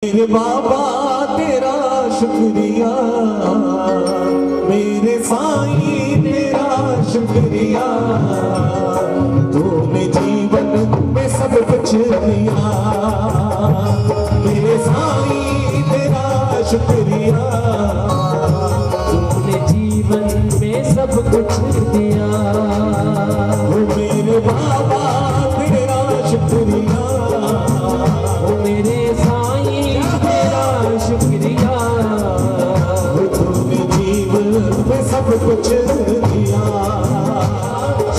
मेरे बाबा तेरा शुक्रिया, मेरे साईं तेरा शुक्रिया, तूने जीवन में सब कुछ दिया। मेरे साईं तेरा शुक्रिया, तूने जीवन में सब कुछ दिया। मेरे बाबा तेरा शुक्रिया, मेरे साईं तेरा शुक्रिया, तूने जीवन में सब कुछ दिया।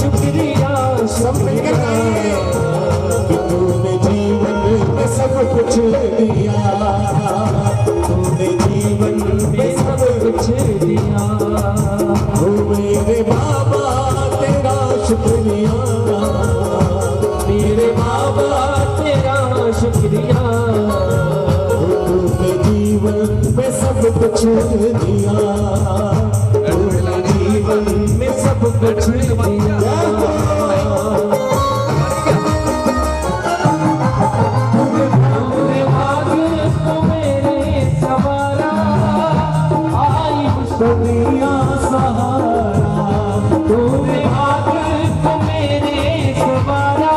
शुक्रिया शुक्रिया, तूने जीवन में सब कुछ दिया। तूने जीवन में सब कुछ दिया। मेरे बाबा तेरा शुक्रिया, मेरे बाबा तेरा शुक्रिया, तूने जीवन में सब कुछ दिया। तूने जीवन में सब कुछ दिया। दुनिया सहारा, तूने आकर तो मेरे सवारा,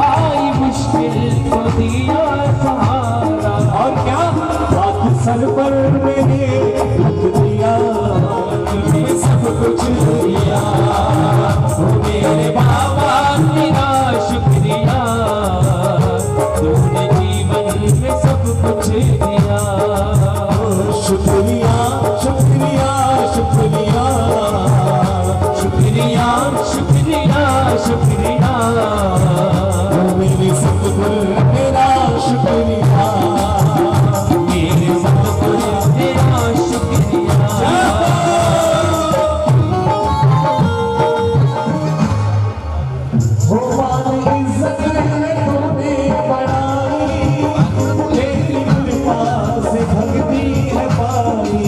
आई मुश्किल तो दिया सहारा। और क्या बात सर पर मेरे रख दिया, तूने सब कुछ दिया। मेरे बाबा तेरा शुक्रिया, तूने जीवन में सब कुछ दिया। शुक्रिया शुक्रिया शुक्रिया, शुक्रिया शुक्रिया शुक्रिया, मेरे सब पर तेरा शुक्रिया। मेरे सब पर तेरा शुक्रिया। हो मान इज्जत है तूने बढ़ाई, तेरी कृपा से भक्ति है पाई।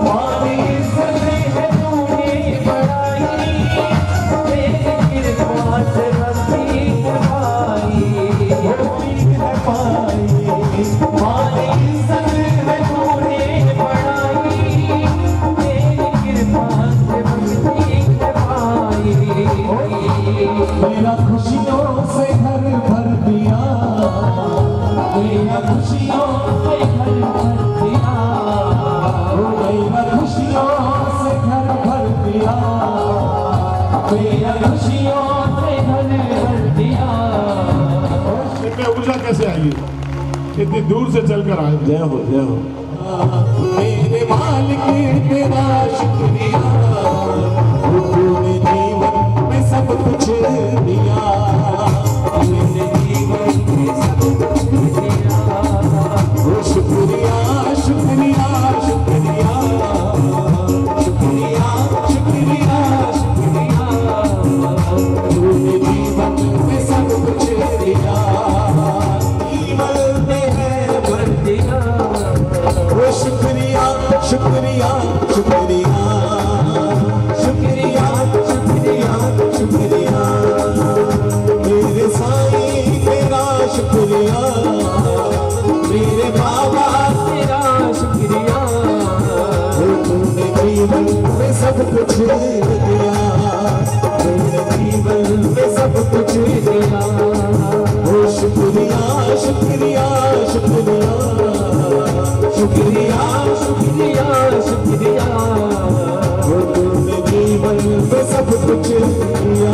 मान इज्जत है तूने बढ़ाई, तेरी कृपा से भक्ति करवाई। है पाई। मान इज्जत है तूने बढ़ाई, तेरी कृपा से भक्ति करवाई। मेरा खुशियों से घर भर दिया, मेरा खुशियों से घर भर दिया। मेरा खुशियों से घर भर दिया। मेरा खुशियों से घर भर दिया। इनमें ऊर्जा कैसे आई? इतनी दूर से चलकर आए। जय हो जय हो। मेरे मालिक तेरा शुक्रिया, तूने जीवन में सब कुछ दिया। मेरे जीवन में सब कुछ दिया। शुक्रिया शुक्रिया शुक्रिया शुक्रिया शुक्रिया शुक्रिया, तूने जीवन में सब कुछ दिया। जीवन में है भर दिया। वो शुक्रिया शुक्रिया शुक्रिया शुक्रिया शुक्रिया शुक्रिया, मेरे साईं तेरा शुक्रिया, मेरे बाबा तेरा शुक्रिया, तूने जीवन में सब कुछ दिया। तूने जीवन में सब कुछ दिया। वो शुक्रिया शुक्रिया शुक्रिया शुक्रिया शुक्रिया शुक्रिया, तूने जीवन में सब कुछ दिया।